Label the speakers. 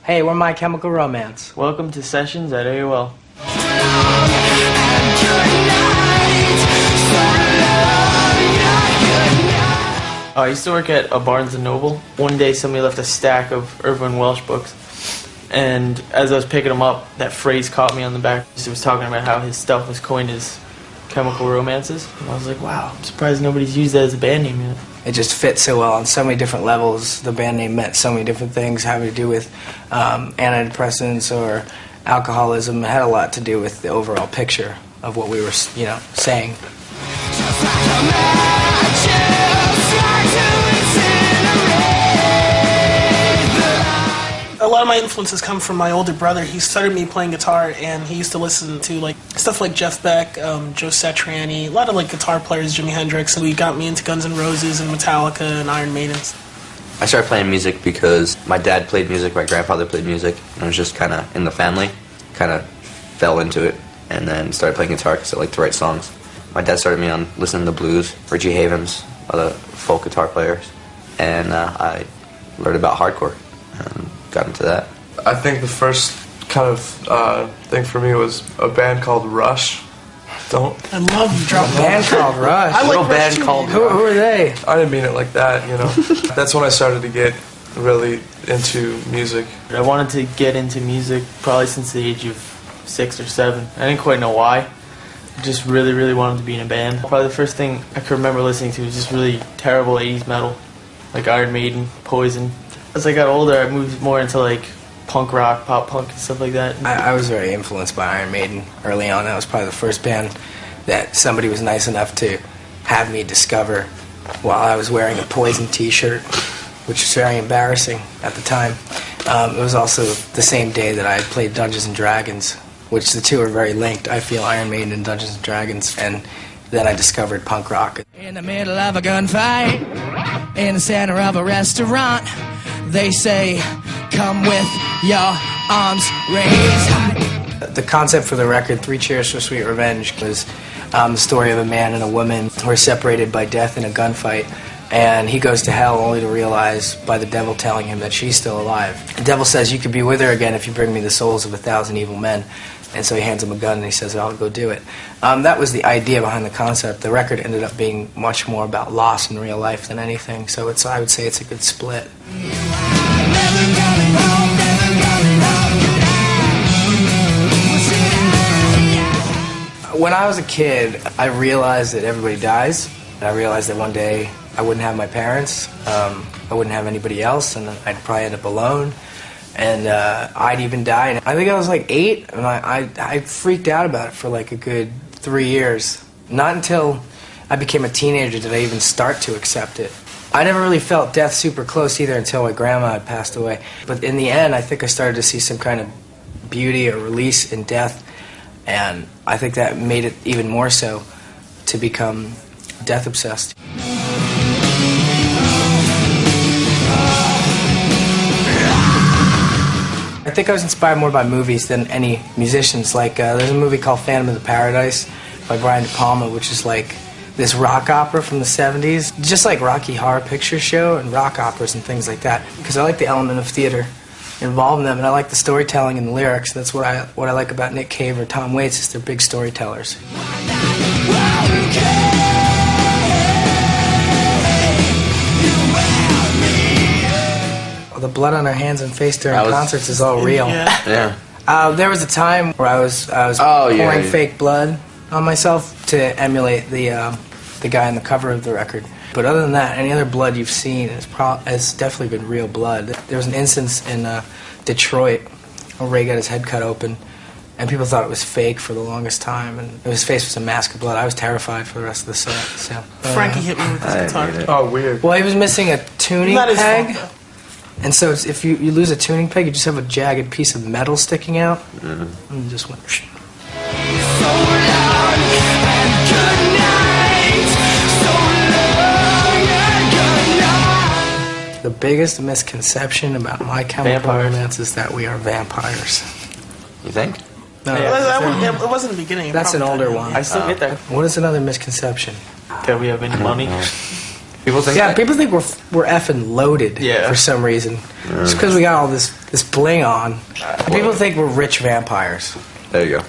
Speaker 1: Hey, we're My Chemical Romance.
Speaker 2: Welcome to Sessions at AOL. I used to work at a Barnes & Noble. One day somebody left a stack of Irvin Welsh books, and as I was picking them up, that phrase caught me on the back. It was talking about how his stuff was coined as chemical romances. And I was like, wow, I'm surprised nobody's used that as a band name yet.
Speaker 1: It just fit so well on so many different levels. The band name meant so many different things having to do with antidepressants or alcoholism. It had a lot to do with the overall picture of what we were, saying.
Speaker 3: A lot of my influences come from my older brother. He started me playing guitar, and he used to listen to stuff like Jeff Beck, Joe Satriani, a lot of guitar players, Jimi Hendrix, and he got me into Guns N' Roses and Metallica and Iron Maiden.
Speaker 4: I started playing music because my dad played music, my grandfather played music, and it was just kind of in the family. Kind of fell into it, and then started playing guitar because I liked to write songs. My dad started me on listening to blues, Richie Havens, other folk guitar players, and I learned about hardcore and got into that.
Speaker 5: I think the first kind of thing for me was a band called Rush.
Speaker 3: I love you dropping
Speaker 1: a band called Rush.
Speaker 3: I like
Speaker 1: a
Speaker 3: band
Speaker 1: too,
Speaker 3: called
Speaker 1: Rush. Who are they?
Speaker 5: I didn't mean it like that, That's when I started to get really into music.
Speaker 2: I wanted to get into music probably since the age of 6 or 7. I didn't quite know why. I just really, really wanted to be in a band. Probably the first thing I could remember listening to was just really terrible 80s metal, like Iron Maiden, Poison. As I got older, I moved more into punk rock, pop punk, and stuff like that.
Speaker 1: I was very influenced by Iron Maiden early on. That was probably the first band that somebody was nice enough to have me discover while I was wearing a Poison t-shirt, which was very embarrassing at the time. It was also the same day that I played Dungeons & Dragons, which the two are very linked. I feel Iron Maiden and Dungeons & Dragons, and then I discovered punk rock.
Speaker 6: In the middle of a gunfight, in the center of a restaurant, they say, come with your arms raised high.
Speaker 1: The concept for the record, 3 Cheers for Sweet Revenge, was the story of a man and a woman who are separated by death in a gunfight, and he goes to hell only to realize by the devil telling him that she's still alive. The devil says, you could be with her again if you bring me the souls of 1,000 evil men. And so he hands him a gun and he says, I'll go do it. That was the idea behind the concept. The record ended up being much more about loss in real life than anything, so I would say it's a good split. When I was a kid, I realized that everybody dies. And I realized that one day I wouldn't have my parents, I wouldn't have anybody else, and I'd probably end up alone. And I'd even die. And I think I was 8, and I freaked out about it for a good 3 years. Not until I became a teenager did I even start to accept it. I never really felt death super close either until my grandma had passed away. But in the end, I think I started to see some kind of beauty or release in death, and I think that made it even more so to become death obsessed. I think I was inspired more by movies than any musicians. There's a movie called Phantom of the Paradise by Brian De Palma, which is this rock opera from the 70s. Just like Rocky Horror Picture Show and rock operas and things like that. Because I like the element of theater involved in them, and I like the storytelling and the lyrics. That's what I like about Nick Cave or Tom Waits, is they're big storytellers. The blood on our hands and face during concerts is all real.
Speaker 4: Yeah.
Speaker 1: There was a time where I was pouring fake blood on myself to emulate the guy on the cover of the record. But other than that, any other blood you've seen has definitely been real blood. There was an instance in Detroit where Ray got his head cut open, and people thought it was fake for the longest time, and his face was a mask of blood. I was terrified for the rest of the set. So,
Speaker 3: Frankie hit me with his guitar.
Speaker 5: Oh, weird.
Speaker 1: Well, he was missing a tuning
Speaker 3: That is
Speaker 1: peg.
Speaker 3: fun,
Speaker 1: And so if you lose a tuning peg, you just have a jagged piece of metal sticking out, and it just went. The biggest misconception about My Chemical Romance is that we are vampires.
Speaker 4: You think?
Speaker 1: No,
Speaker 3: It wasn't the beginning.
Speaker 1: That's an older one.
Speaker 2: I still get that.
Speaker 1: What is another misconception?
Speaker 2: That we have any money.
Speaker 4: People think
Speaker 1: Yeah,
Speaker 4: that?
Speaker 1: people think we're effing loaded
Speaker 2: Yeah.
Speaker 1: for some reason. Just because we got all this bling on. People think we're rich vampires.
Speaker 4: There you go.